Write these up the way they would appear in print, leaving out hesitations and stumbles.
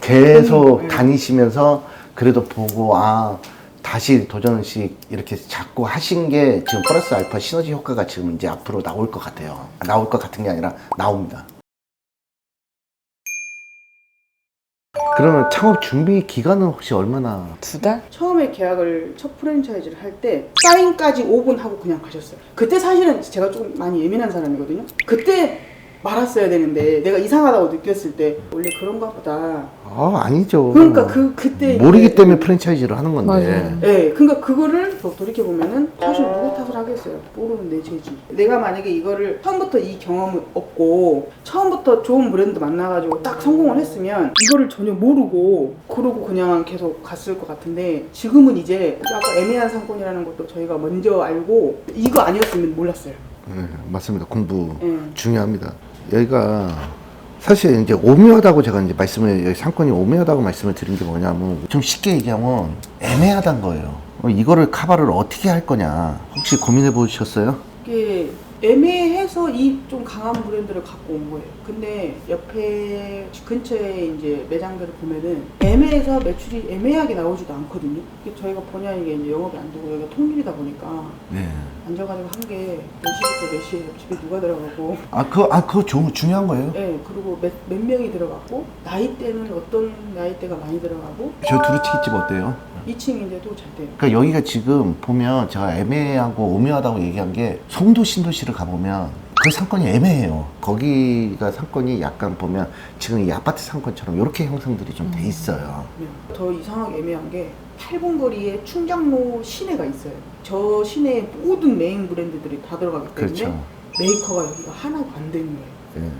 계속 다니시면서 그래도 보고 다시 도전식 이렇게 자꾸 하신 게 지금 플러스 알파 시너지 효과가 지금 이제 앞으로 나올 것 같아요. 나올 것 같은 게 아니라 나옵니다. 그러면 창업 준비 기간은 혹시 얼마나? 2달? 처음에 계약을 첫 프랜차이즈를 할 때 사인까지 5분 하고 그냥 가셨어요. 그때 사실은 제가 조금 많이 예민한 사람이거든요. 그때 말았어야 되는데 내가 이상하다고 느꼈을 때 원래 그런가 보다. 아니죠. 그러니까 그때 모르기 때문에 프랜차이즈를 하는 건데. 맞아요. 네, 그러니까 그거를 돌이켜보면은 사실 누구 탓을 하겠어요. 모르는 내 죄지. 내가 만약에 이거를 처음부터 이 경험을 얻고 처음부터 좋은 브랜드 만나가지고 딱 성공을 했으면 이거를 전혀 모르고 그러고 그냥 계속 갔을 것 같은데 지금은 이제 아까 애매한 상권이라는 것도 저희가 먼저 알고 이거 아니었으면 몰랐어요. 네, 맞습니다. 공부 네. 중요합니다. 여기가 사실 이제 오묘하다고 제가 이제 여기 상권이 오묘하다고 말씀을 드린 게 뭐냐면 좀 쉽게 얘기하면 애매하다는 거예요. 이거를 카바를 어떻게 할 거냐 혹시 고민해 보셨어요? 이게 애매해서 이 좀 강한 브랜드를 갖고 온 거예요. 근데 옆에 근처에 이제 매장들을 보면은 애매해서 매출이 애매하게 나오지도 않거든요. 이게 저희가 본의 아니게 이제 영업이 안 되고 여기가 통일이다 보니까 네. 앉아가지고 한 게 몇 시부터 몇 시에 집에 누가 들어가고 그거 중요한 거예요. 네, 그리고 몇 명이 들어갔고 나이대는 어떤 나이대가 많이 들어가고 저 두루치기집 어때요? 2층인데도 잘 돼요. 그러니까 여기가 지금 보면 제가 애매하고 오묘하다고 얘기한 게 송도 신도시를 가보면 그 상권이 애매해요. 거기가 상권이 약간 보면 지금 이 아파트 상권처럼 이렇게 형성들이 좀 돼 있어요. 네. 더 이상하게 애매한 게 8분 거리에 충장로 시내가 있어요. 저 시내에 모든 메인 브랜드들이 다 들어가기 때문에 그렇죠. 메이커가 여기가 하나도 안 되는 거예요.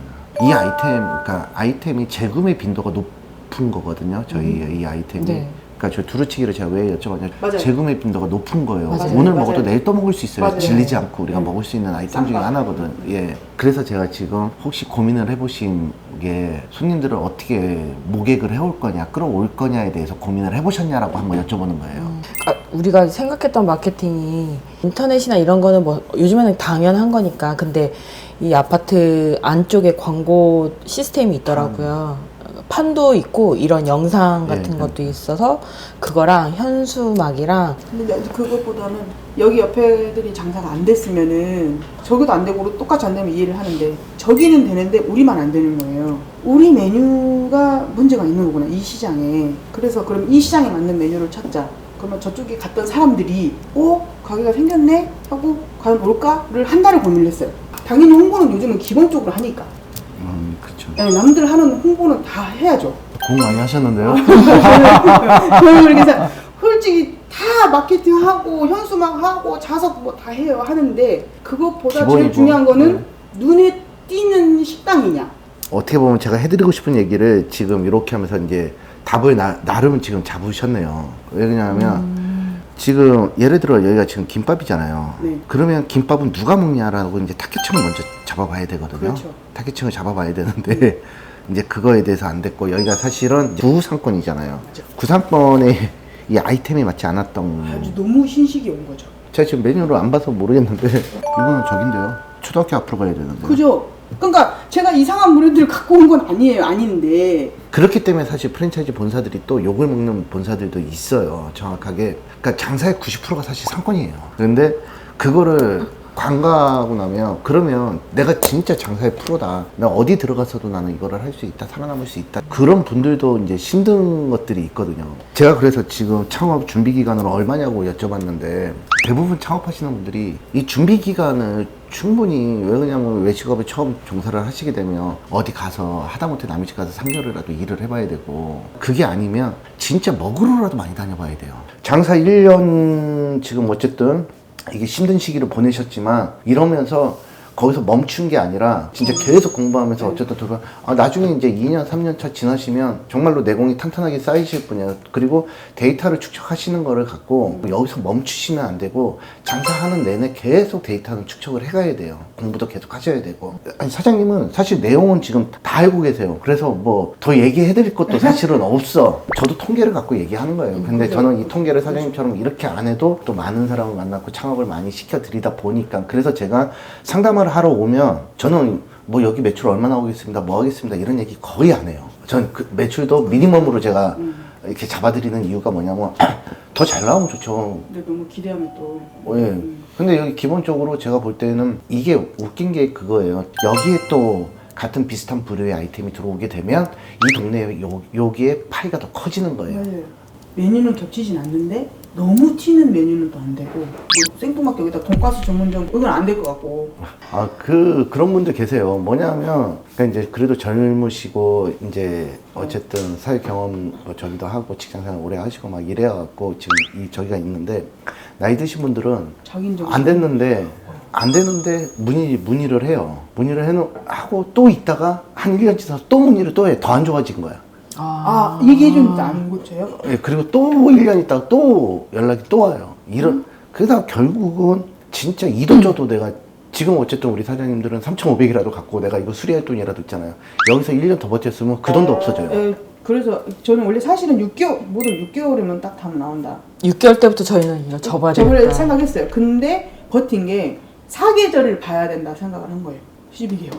이 그러니까 아이템이 재구매 빈도가 높은 거거든요. 저희 이 아이템이. 네. 그러니까 저 두루치기를 제가 왜 여쭤봤냐면 맞아요. 재구매 빈도가 높은 거예요. 맞아요. 오늘 맞아요. 먹어도 내일 또 먹을 수 있어요. 맞아요. 질리지 않고 우리가 네. 먹을 수 있는 아이템 중에 쌈밥. 하나거든. 예. 그래서 제가 지금 혹시 고민을 해보신 게 손님들을 어떻게 모객을 해올 거냐, 끌어올 거냐에 대해서 고민을 해보셨냐라고 한번 여쭤보는 거예요. 우리가 생각했던 마케팅이 인터넷이나 이런 거는 뭐 요즘에는 당연한 거니까. 근데 이 아파트 안쪽에 광고 시스템이 있더라고요. 판도 있고 이런 영상 같은 네, 것도 있어서 그거랑 현수막이랑 근데 그것보다는 여기 옆에 애들이 장사가 안 됐으면은 저기도 안 되고 똑같이 안 되면 이해를 하는데 저기는 되는데 우리만 안 되는 거예요. 우리 메뉴가 문제가 있는 거구나, 이 시장에. 그래서 그럼 이 시장에 맞는 메뉴를 찾자. 그러면 저쪽에 갔던 사람들이 가게가 생겼네? 하고 과연 올까?를 한 달을 고민을 했어요. 당연히 홍보는 요즘은 기본적으로 하니까. 그렇죠. 네, 남들 하는 홍보는 다 해야죠. 공 많이 하셨는데요? 그래서 솔직히 다 마케팅하고 현수막하고 자석 뭐 다 해요 하는데 그것보다 제일 기본이고. 중요한 거는 눈에 띄는 식당이냐. 어떻게 보면 제가 해드리고 싶은 얘기를 지금 이렇게 하면서 이제 답을 나름 지금 잡으셨네요. 왜 그러냐면 지금 예를 들어 여기가 지금 김밥이잖아요. 네. 그러면 김밥은 누가 먹냐라고 이제 타겟층을 먼저 잡아봐야 되거든요. 그렇죠. 타겟층을 잡아봐야 되는데 이제 그거에 대해서 안 됐고 여기가 사실은 구상권이잖아요. 구상권에 이 아이템이 맞지 않았던. 아주 너무 신식이 온 거죠. 제가 지금 메뉴를 안 봐서 모르겠는데 이거는 저긴데요. 초등학교 앞으로 가야 되는데. 그죠? 그러니까 제가 이상한 브랜드를 갖고 온 건 아닌데 그렇기 때문에 사실 프랜차이즈 본사들이 또 욕을 먹는 본사들도 있어요. 정확하게. 그러니까 장사의 90%가 사실 상권이에요. 그런데 그거를 관가하고 나면 그러면 내가 진짜 장사의 프로다. 나 어디 들어가서도 나는 이거를 할 수 있다. 살아남을 수 있다. 그런 분들도 이제 힘든 것들이 있거든요. 제가 그래서 지금 창업 준비 기간을 얼마냐고 여쭤봤는데 대부분 창업하시는 분들이 이 준비 기간을 충분히 왜 그러냐면 외식업에 처음 종사를 하시게 되면 어디 가서 하다못해 남의 집 가서 3개월이라도 일을 해봐야 되고 그게 아니면 진짜 먹으러라도 많이 다녀봐야 돼요. 장사 1년 지금 어쨌든 이게 힘든 시기를 보내셨지만 이러면서 거기서 멈춘 게 아니라 진짜 계속 공부하면서 어쨌든 들어 나중에 이제 2년 3년 차 지나시면 정말로 내공이 탄탄하게 쌓이실 분이에요. 그리고 데이터를 축적하시는 거를 갖고 여기서 멈추시면 안 되고 장사하는 내내 계속 데이터는 축적을 해가야 돼요. 공부도 계속 하셔야 되고. 아니 사장님은 사실 내용은 지금 다 알고 계세요. 그래서 뭐 더 얘기해 드릴 것도 사실은 없어. 저도 통계를 갖고 얘기하는 거예요. 근데 저는 이 통계를 사장님처럼 이렇게 안 해도 또 많은 사람을 만났고 창업을 많이 시켜 드리다 보니까 그래서 제가 상담을 하러 오면 저는 뭐 여기 매출 얼마 나오겠습니다, 뭐 하겠습니다 이런 얘기 거의 안 해요. 전 그 매출도 미니멈으로 제가 이렇게 잡아드리는 이유가 뭐냐면 더 잘 나오면 좋죠. 근데 너무 기대하면 또. 예. 근데 여기 기본적으로 제가 볼 때는 이게 웃긴 게 그거예요. 여기에 또 같은 비슷한 부류의 아이템이 들어오게 되면 이 동네에 여기에 파이가 더 커지는 거예요. 맞아요. 메뉴는 겹치진 않는데 너무 튀는 메뉴는 또 안 되고 뭐 생뚱맞게 여기다 돈가스 전문점 이건 안 될 것 같고. 아, 그런 분들 계세요. 뭐냐면, 그러니까 이제 그래도 젊으시고, 이제 어쨌든 사회 경험 뭐 저기도 하고, 직장생활 오래 하시고 막 이래갖고 지금 저기가 있는데, 나이 드신 분들은 자기인정. 안 됐는데, 문의를 해요. 문의를 하고 또 있다가 한 1년 지나서 또 문의를 또 해. 더 안 좋아진 거야. 아, 얘기해주는데 안 고쳐요? 예, 그리고 또 1년 있다가 또 연락이 또 와요. 그러다 결국은 진짜 이 돈 줘도 내가 지금 어쨌든 우리 사장님들은 3,500이라도 갖고 내가 이거 수리할 돈이라도 있잖아요. 여기서 1년 더 버텼으면 그 돈도 없어져요. 예, 그래서 저는 원래 사실은 6개월이면 딱 답 나온다. 6개월 때부터 저희는 이거 접어야 저번에 되겠다. 생각했어요. 근데 버틴 게 사계절을 봐야 된다 생각을 한 거예요. 12개월.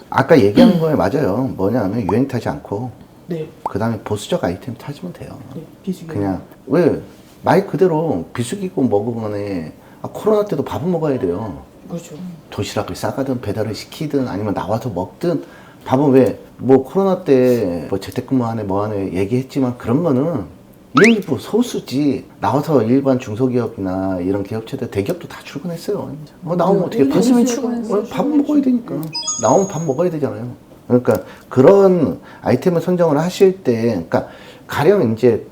아까 얘기한 거에 맞아요. 뭐냐면 유행 타지 않고 네. 그 다음에 보수적 아이템 타시면 돼요. 네. 비수기. 그냥 왜 말 그대로 비수기고 뭐고 간에 코로나 때도 밥은 먹어야 돼요. 그렇죠. 도시락을 싸가든 배달을 시키든 아니면 나와서 먹든 밥은 왜 뭐 코로나 때 뭐 재택근무하네 뭐하네 얘기했지만 그런 거는 일부 소수지. 나와서 일반 중소기업이나 이런 기업체들 대기업도 다 출근했어요. 나오면 어떻게 열심히 출근했어요. 밥 먹어야 되니까. 나오면 밥 먹어야 되잖아요. 그러니까 그런 아이템을 선정을 하실 때, 그러니까 가령 이제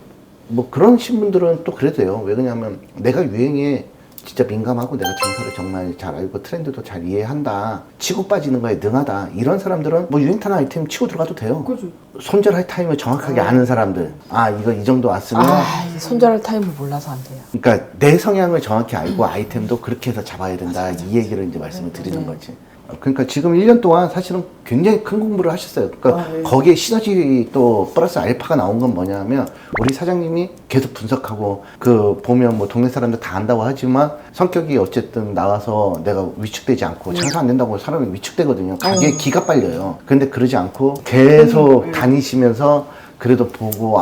뭐 그런 신분들은 또 그래도 돼요. 왜 그러냐면 내가 유행에 진짜 민감하고 내가 장사를 정말 잘 알고 트렌드도 잘 이해한다, 치고 빠지는 거에 능하다, 이런 사람들은 뭐 유행 타는 아이템 치고 들어가도 돼요. 그렇죠. 손절할 타임을 정확하게 아는 사람들, 이거 이 정도 왔으면 이제 손절할 타임을 몰라서 안 돼요. 그러니까 내 성향을 정확히 알고 아이템도 그렇게 해서 잡아야 된다. 이 얘기를 이제 말씀을 드리는 거지. 그러니까 지금 1년 동안 사실은 굉장히 큰 공부를 하셨어요. 그러니까 네. 거기에 시너지 또 플러스 알파가 나온 건 뭐냐면 우리 사장님이 계속 분석하고 그 보면 뭐 동네 사람들 다 안다고 하지만 성격이 어쨌든 나와서 내가 위축되지 않고 장사 안 된다고 사람이 위축되거든요. 가게에 기가 빨려요. 근데 그러지 않고 계속 다니시면서 그래도 보고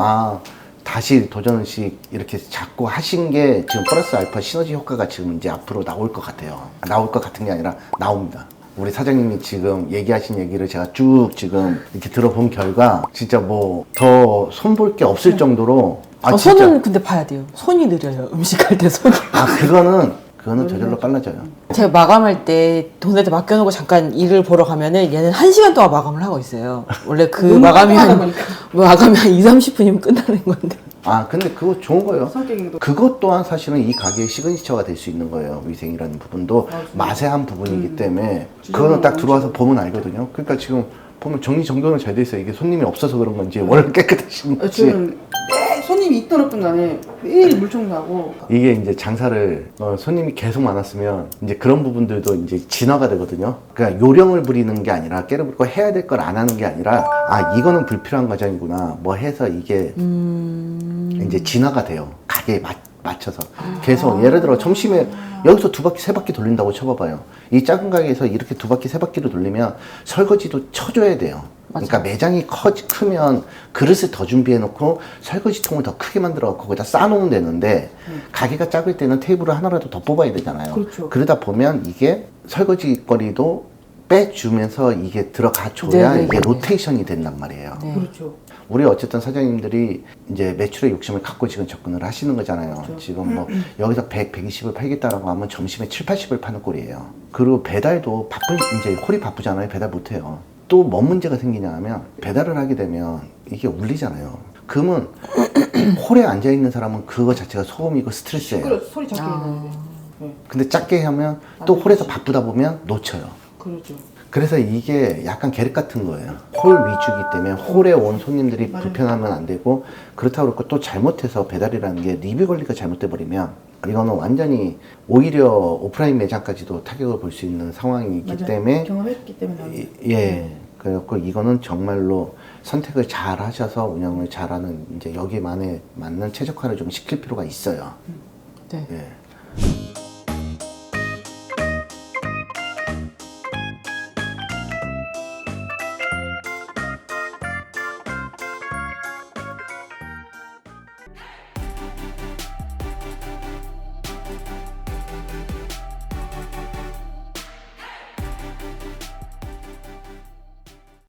다시 도전식 이렇게 자꾸 하신 게 지금 플러스 알파 시너지 효과가 지금 이제 앞으로 나올 것 같아요. 나올 것 같은 게 아니라 나옵니다. 우리 사장님이 지금 얘기하신 얘기를 제가 쭉 지금 이렇게 들어본 결과 진짜 뭐 더 손볼 게 없을 정도로 진짜 손은 근데 봐야 돼요. 손이 느려요. 음식할 때 손이. 그거는 저절로 빨라져요. 제가 마감할 때 돈에다 맡겨놓고 잠깐 일을 보러 가면은 얘는 1시간 동안 마감을 하고 있어요. 원래 그 마감이 한 2, 30분이면 끝나는 건데. 근데 그거 좋은 거예요. 성격이 그것 또한 사실은 이 가게의 시그니처가 될 수 있는 거예요. 위생이라는 부분도 맛의 한 부분이기 때문에 그거는 딱 들어와서 보면 알거든요. 그러니까 지금 보면 정리정돈은 잘 돼 있어요. 이게 손님이 없어서 그런 건지 원래 깨끗하신 건지. 저는 매 손님이 있든 없든 간에 매일 물청소하고. 이게 이제 장사를 손님이 계속 많았으면 이제 그런 부분들도 이제 진화가 되거든요. 그러니까 요령을 부리는 게 아니라 깨를 부리고 해야 될 걸 안 하는 게 아니라 이거는 불필요한 과정이구나 뭐 해서 이게 이제 진화가 돼요. 가게에 맞춰서 계속 예를 들어 점심에 여기서 2바퀴 3바퀴 돌린다고 쳐봐봐요. 이 작은 가게에서 이렇게 2바퀴 3바퀴를 돌리면 설거지도 쳐줘야 돼요. 그러니까 매장이 크면 그릇을 더 준비해 놓고 설거지통을 더 크게 만들어 갖고 거기다 쌓아놓으면 되는데 가게가 작을 때는 테이블을 하나라도 더 뽑아야 되잖아요. 그렇죠. 그러다 보면 이게 설거지 거리도 빼주면서 이게 들어가 줘야 네네네. 이게 로테이션이 된단 말이에요. 네. 그렇죠. 우리 어쨌든 사장님들이 이제 매출의 욕심을 갖고 지금 접근을 하시는 거잖아요. 그렇죠. 지금 뭐 여기서 100, 120을 팔겠다라고 하면 점심에 7, 80을 파는 꼴이에요. 그리고 배달도 이제 홀이 바쁘잖아요. 배달 못 해요. 또 뭔 문제가 생기냐 하면 배달을 하게 되면 이게 울리잖아요. 그러면 홀에 앉아 있는 사람은 그거 자체가 소음이고 스트레스예요. 소리 작게 내는데. 네. 근데 작게 하면 또 홀에서 바쁘다 보면 놓쳐요. 그렇죠. 그래서 이게 약간 계획 같은 거예요. 홀 위주이기 때문에 홀에 온 손님들이 맞아요. 불편하면 안 되고, 그렇다고 그렇고 또 잘못해서 배달이라는 게 리뷰 관리가 잘못돼 버리면 이거는 완전히 오히려 오프라인 매장까지도 타격을 볼 수 있는 상황이기 맞아요. 때문에 경험했기 때문에. 그래갖고 이거는 정말로 선택을 잘 하셔서 운영을 잘하는 이제 여기만에 맞는 최적화를 좀 시킬 필요가 있어요. 네. 예.